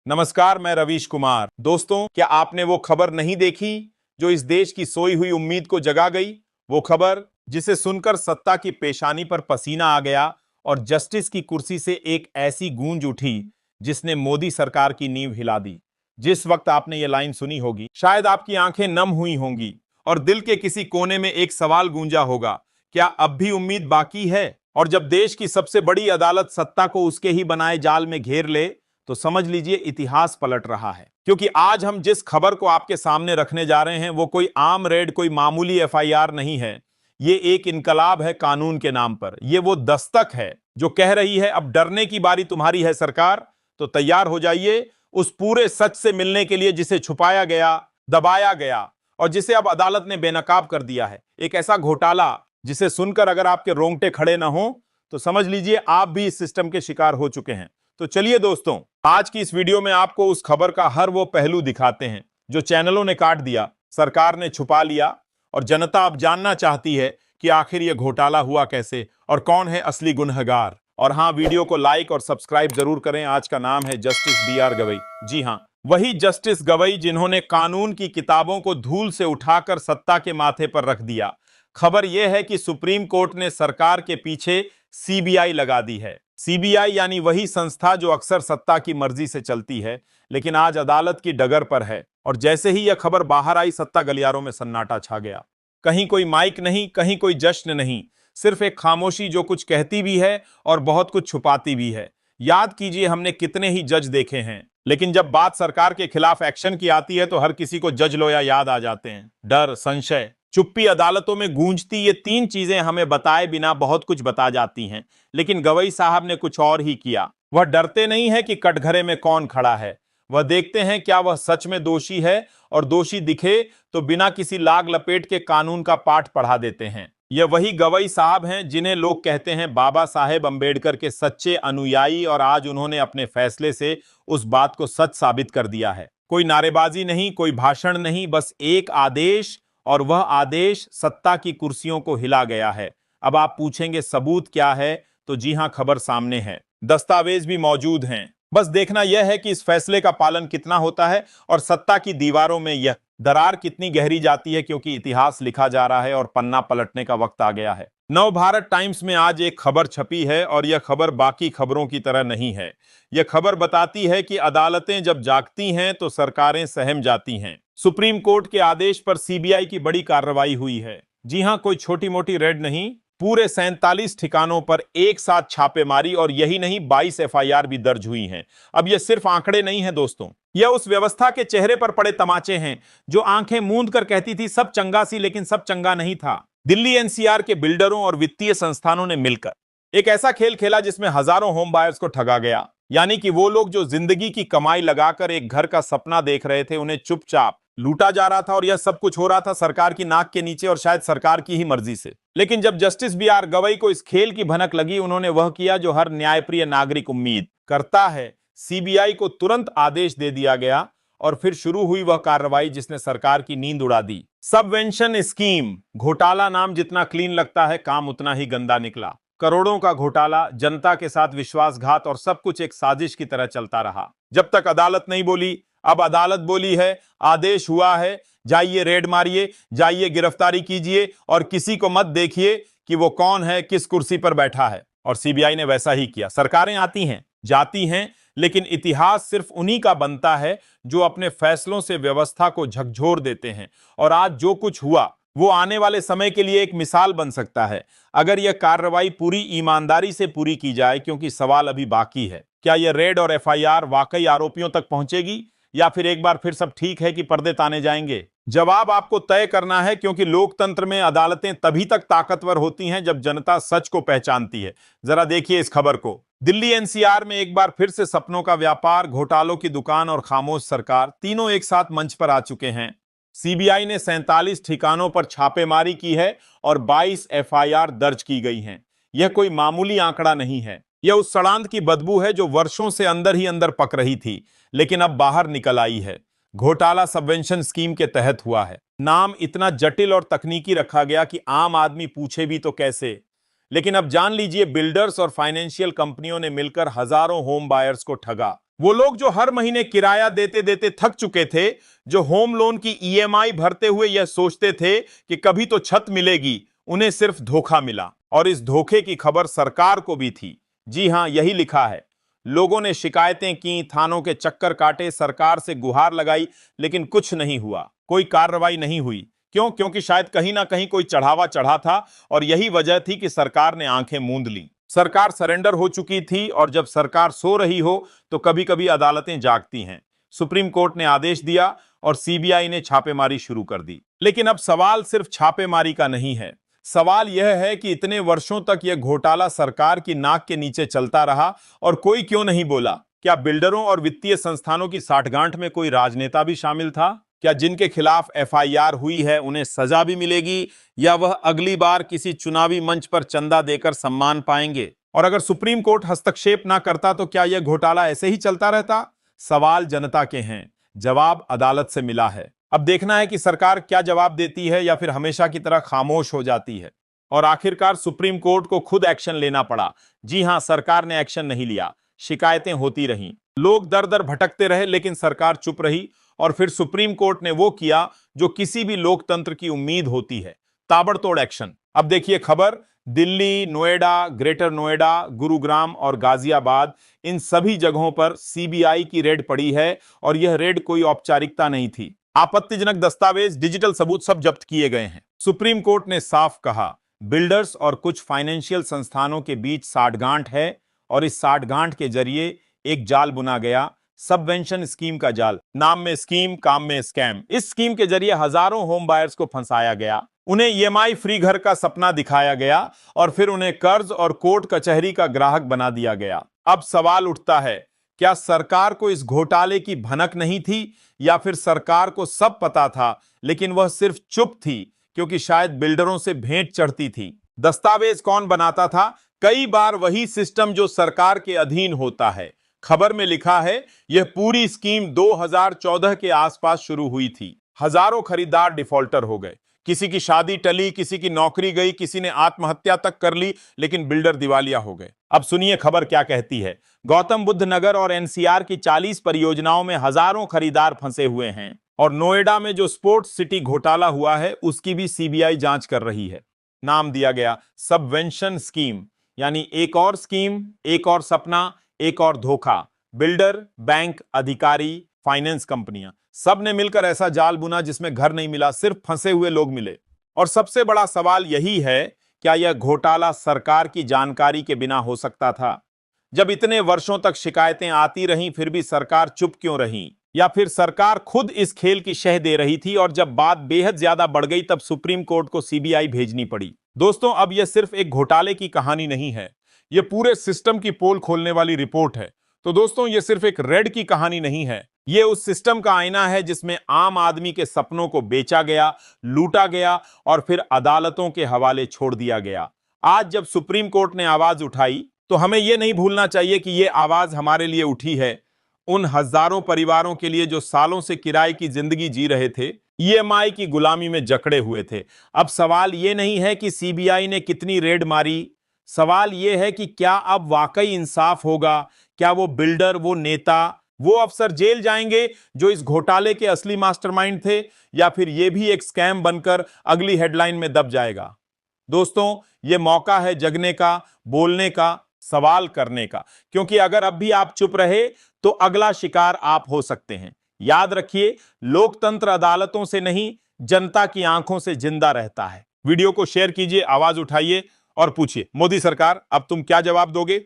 नमस्कार, मैं रवीश कुमार। दोस्तों, क्या आपने वो खबर नहीं देखी जो इस देश की सोई हुई उम्मीद को जगा गई? वो खबर जिसे सुनकर सत्ता की पेशानी पर पसीना आ गया और जस्टिस की कुर्सी से एक ऐसी गूंज उठी जिसने मोदी सरकार की नींव हिला दी। जिस वक्त आपने ये लाइन सुनी होगी, शायद आपकी आंखें नम हुई होंगी और दिल के किसी कोने में एक सवाल गूंजा होगा, क्या अब भी उम्मीद बाकी है? और जब देश की सबसे बड़ी अदालत सत्ता को उसके ही बनाए जाल में घेर ले, तो समझ लीजिए इतिहास पलट रहा है। क्योंकि आज हम जिस खबर को आपके सामने रखने जा रहे हैं वो कोई आम रेड, कोई मामूली एफआईआर नहीं है। ये एक इनकलाब है कानून के नाम पर। ये वो दस्तक है जो कह रही है अब डरने की बारी तुम्हारी है सरकार। तो तैयार हो जाइए उस पूरे सच से मिलने के लिए जिसे छुपाया गया, दबाया गया और जिसे अब अदालत ने बेनकाब कर दिया है। एक ऐसा घोटाला जिसे सुनकर अगर आपके रोंगटे खड़े ना हो तो समझ लीजिए आप भी इस सिस्टम के शिकार हो चुके हैं। तो चलिए दोस्तों, आज की इस वीडियो में आपको उस खबर का हर वो पहलू दिखाते हैं जो चैनलों ने काट दिया, सरकार ने छुपा लिया और जनता अब जानना चाहती है कि आखिर यह घोटाला हुआ कैसे और कौन है असली गुनहगार। और हां, वीडियो को लाइक और सब्सक्राइब जरूर करें। आज का नाम है जस्टिस बी.आर. गवई। जी हां, वही जस्टिस गवई जिन्होंने कानून की किताबों को धूल से उठाकर सत्ता के माथे पर रख दिया। खबर यह है कि सुप्रीम कोर्ट ने सरकार के पीछे सीबीआई लगा दी है। सीबीआई यानी वही संस्था जो अक्सर सत्ता की मर्जी से चलती है, लेकिन आज अदालत की डगर पर है। और जैसे ही यह खबर बाहर आई, सत्ता गलियारों में सन्नाटा छा गया। कहीं कोई माइक नहीं, कहीं कोई जश्न नहीं, सिर्फ एक खामोशी जो कुछ कहती भी है और बहुत कुछ छुपाती भी है। याद कीजिए, हमने कितने ही जज देखे हैं, लेकिन जब बात सरकार के खिलाफ एक्शन की आती है तो हर किसी को जज लोया याद आ जाते हैं। डर, संशय, चुप्पी अदालतों में गूंजती, ये तीन चीजें हमें बताए बिना बहुत कुछ बता जाती हैं। लेकिन गवई साहब ने कुछ और ही किया। वह डरते नहीं है कि कटघरे में कौन खड़ा है, वह देखते हैं क्या वह सच में दोषी है, और दोषी दिखे तो बिना किसी लाग लपेट के कानून का पाठ पढ़ा देते हैं। यह वही गवई साहब हैं जिन्हें लोग कहते हैं बाबा साहेब अंबेडकर के सच्चे अनुयायी, और आज उन्होंने अपने फैसले से उस बात को सच साबित कर दिया है। कोई नारेबाजी नहीं, कोई भाषण नहीं, बस एक आदेश, और वह आदेश सत्ता की कुर्सियों को हिला गया है। अब आप पूछेंगे सबूत क्या है, तो जी हां, खबर सामने है, दस्तावेज भी मौजूद हैं। बस देखना यह है कि इस फैसले का पालन कितना होता है और सत्ता की दीवारों में यह दरार कितनी गहरी जाती है, क्योंकि इतिहास लिखा जा रहा है और पन्ना पलटने का वक्त आ गया है। नवभारत टाइम्स में आज एक खबर छपी है और यह खबर बाकी खबरों की तरह नहीं है। यह खबर बताती है कि अदालतें जब जागती हैं तो सरकारें सहम जाती हैं। सुप्रीम कोर्ट के आदेश पर सीबीआई की बड़ी कार्रवाई हुई है। जी हां, कोई छोटी मोटी रेड नहीं, पूरे 47 ठिकानों पर एक साथ छापेमारी, और यही नहीं, 22 एफआईआर भी दर्ज हुई हैं। अब यह सिर्फ आंकड़े नहीं है दोस्तों, यह उस व्यवस्था के चेहरे पर पड़े तमाचे हैं जो आंखें मूंद कर कहती थी सब चंगा सी, लेकिन सब चंगा नहीं था। दिल्ली एनसीआर के बिल्डरों और वित्तीय संस्थानों ने मिलकर एक ऐसा खेल खेला जिसमें हजारों होम बायर्स को ठगा गया। यानी कि वो लोग जो जिंदगी की कमाई लगाकर एक घर का सपना देख रहे थे, उन्हें चुपचाप लूटा जा रहा था, और यह सब कुछ हो रहा था सरकार की नाक के नीचे और शायद सरकार की ही मर्जी से। लेकिन जब जस्टिस बी.आर. गवई को इस खेल की भनक लगी, उन्होंने वह किया जो हर न्यायप्रिय नागरिक उम्मीद करता है। सीबीआई को तुरंत आदेश दे दिया गया और फिर शुरू हुई वह कार्रवाई जिसने सरकार की नींद उड़ा दी। सबवेंशन स्कीम घोटाला नाम जितना क्लीन लगता है, काम उतना ही गंदा निकला। करोड़ों का घोटाला, जनता के साथ विश्वासघात, और सब कुछ एक साजिश की तरह चलता रहा। जब तक अदालत नहीं बोली, अब अदालत बोली है, आदेश हुआ है, जाइए रेड मारिए, जाइए गिरफ्तारी कीजिए, और किसी को मत देखिए कि वो कौन है, किस कुर्सी पर बैठा है। और सीबीआई ने वैसा ही किया। सरकारें आती हैं, जाती हैं, लेकिन इतिहास सिर्फ उन्हीं का बनता है जो अपने फैसलों से व्यवस्था को झकझोर देते हैं। और आज जो कुछ हुआ वो आने वाले समय के लिए एक मिसाल बन सकता है, अगर यह कार्रवाई पूरी ईमानदारी से पूरी की जाए। क्योंकि सवाल अभी बाकी है, क्या यह रेड और एफआईआर वाकई आरोपियों तक पहुंचेगी, या फिर एक बार फिर सब ठीक है कि पर्दे ताने जाएंगे? जवाब आपको तय करना है, क्योंकि लोकतंत्र में अदालतें तभी तक ताकतवर होती हैं जब जनता सच को पहचानती है। जरा देखिए इस खबर को। दिल्ली एनसीआर में एक बार फिर से सपनों का व्यापार, घोटालों की दुकान और खामोश सरकार, तीनों एक साथ मंच पर आ चुके हैं। सीबीआई ने 47 ठिकानों पर छापेमारी की है और 22 एफआईआर दर्ज की गई हैं। यह कोई मामूली आंकड़ा नहीं है, यह उस सड़ांध की बदबू है जो वर्षों से अंदर ही अंदर पक रही थी, लेकिन अब बाहर निकल आई है। घोटाला सबवेंशन स्कीम के तहत हुआ है। नाम इतना जटिल और तकनीकी रखा गया कि आम आदमी पूछे भी तो कैसे। लेकिन अब जान लीजिए, बिल्डर्स और फाइनेंशियल कंपनियों ने मिलकर हजारों होम बायर्स को ठगा। वो लोग जो हर महीने किराया देते देते थक चुके थे, जो होम लोन की ईएमआई भरते हुए यह सोचते थे कि कभी तो छत मिलेगी, उन्हें सिर्फ धोखा मिला। और इस धोखे की खबर सरकार को भी थी। जी हां, यही लिखा है। लोगों ने शिकायतें की, थानों के चक्कर काटे, सरकार से गुहार लगाई, लेकिन कुछ नहीं हुआ, कोई कार्रवाई नहीं हुई। क्यों? क्योंकि शायद कहीं ना कहीं कोई चढ़ावा चढ़ा था और यही वजह थी कि सरकार ने आंखें मूंद ली। सरकार सरेंडर हो चुकी थी और जब सरकार सो रही हो तो कभी कभी अदालतें जागती हैं। सुप्रीम कोर्ट ने आदेश दिया और सीबीआई ने छापेमारी शुरू कर दी। लेकिन अब सवाल सिर्फ छापेमारी का नहीं है। सवाल यह है कि इतने वर्षों तक यह घोटाला सरकार की नाक के नीचे चलता रहा और कोई क्यों नहीं बोला? क्या बिल्डरों और वित्तीय संस्थानों की साठगांठ में कोई राजनेता भी शामिल था? क्या जिनके खिलाफ एफआईआर हुई है उन्हें सजा भी मिलेगी, या वह अगली बार किसी चुनावी मंच पर चंदा देकर सम्मान पाएंगे? और अगर सुप्रीम कोर्ट हस्तक्षेप ना करता तो क्या यह घोटाला ऐसे ही चलता रहता? सवाल जनता के हैं, जवाब अदालत से मिला है। अब देखना है कि सरकार क्या जवाब देती है या फिर हमेशा की तरह खामोश हो जाती है। और आखिरकार सुप्रीम कोर्ट को खुद एक्शन लेना पड़ा। जी हां, सरकार ने एक्शन नहीं लिया, शिकायतें होती रहीं, लोग दर दर भटकते रहे, लेकिन सरकार चुप रही। और फिर सुप्रीम कोर्ट ने वो किया जो किसी भी लोकतंत्र की उम्मीद होती है, ताबड़तोड़ एक्शन। अब देखिए खबर, दिल्ली, नोएडा, ग्रेटर नोएडा, गुरुग्राम और गाजियाबाद, इन सभी जगहों पर सीबीआई की रेड पड़ी है। और यह रेड कोई औपचारिकता नहीं थी। आपत्तिजनक दस्तावेज, डिजिटल सबूत सब जब्त किए गए हैं। सुप्रीम कोर्ट ने साफ कहा, बिल्डर्स और कुछ फाइनेंशियल संस्थानों के बीच साठगांठ है और इस साठगांठ के जरिए एक जाल बुना गया, सबवेंशन स्कीम का जाल। नाम में स्कीम, काम में स्कैम। इस स्कीम के जरिए हजारों होम बायर्स को फंसाया गया, उन्हें ईएमआई फ्री घर का सपना दिखाया गया और फिर उन्हें कर्ज और कोर्ट कचहरी का ग्राहक बना दिया गया। अब सवाल उठता है, क्या सरकार को इस घोटाले की भनक नहीं थी, या फिर सरकार को सब पता था लेकिन वह सिर्फ चुप थी क्योंकि शायद बिल्डरों से भेंट चढ़ती थी? दस्तावेज कौन बनाता था? कई बार वही सिस्टम जो सरकार के अधीन होता है। खबर में लिखा है, यह पूरी स्कीम 2014 के आसपास शुरू हुई थी। हजारों खरीदार डिफॉल्टर हो गए, किसी की शादी टली, किसी की नौकरी गई, किसी ने आत्महत्या तक कर ली, लेकिन बिल्डर दिवालिया हो गए। अब सुनिए खबर क्या कहती है। गौतम बुद्ध नगर और एनसीआर की 40 परियोजनाओं में हजारों खरीदार फंसे हुए हैं और नोएडा में जो स्पोर्ट्स सिटी घोटाला हुआ है उसकी भी सीबीआई जांच कर रही है। नाम दिया गया सबवेंशन स्कीम, यानी एक और स्कीम, एक और सपना, एक और धोखा। बिल्डर, बैंक, अधिकारी, फाइनेंस कंपनियां सब ने मिलकर ऐसा जाल बुना जिसमें घर नहीं मिला, सिर्फ फंसे हुए लोग मिले। और सबसे बड़ा सवाल यही है, क्या यह घोटाला सरकार की जानकारी के बिना हो सकता था? जब इतने वर्षों तक शिकायतें आती रहीं फिर भी सरकार चुप क्यों रही? या फिर सरकार खुद इस खेल की शह दे रही थी और जब बात बेहद ज्यादा बढ़ गई तब सुप्रीम कोर्ट को सीबीआई भेजनी पड़ी? दोस्तों, अब यह सिर्फ एक घोटाले की कहानी नहीं है, यह पूरे सिस्टम की पोल खोलने वाली रिपोर्ट है। तो दोस्तों, यह सिर्फ एक रेड की कहानी नहीं है, यह उस सिस्टम का आईना है जिसमें आम आदमी के सपनों को बेचा गया, लूटा गया और फिर अदालतों के हवाले छोड़ दिया गया। आज जब सुप्रीम कोर्ट ने आवाज उठाई तो हमें यह नहीं भूलना चाहिए कि यह आवाज हमारे लिए उठी है, उन हजारों परिवारों के लिए जो सालों से किराए की जिंदगी जी रहे थे, ईएमआई की गुलामी में जकड़े हुए थे। अब सवाल यह नहीं है कि सीबीआई ने कितनी रेड मारी, सवाल यह है कि क्या अब वाकई इंसाफ होगा? क्या वो बिल्डर, वो नेता, वो अफसर जेल जाएंगे जो इस घोटाले के असली मास्टरमाइंड थे, या फिर यह भी एक स्कैम बनकर अगली हेडलाइन में दब जाएगा? दोस्तों, यह मौका है जगने का, बोलने का, सवाल करने का, क्योंकि अगर अब भी आप चुप रहे तो अगला शिकार आप हो सकते हैं। याद रखिए, लोकतंत्र अदालतों से नहीं, जनता की आंखों से जिंदा रहता है। वीडियो को शेयर कीजिए, आवाज उठाइए और पूछिए, मोदी सरकार अब तुम क्या जवाब दोगे?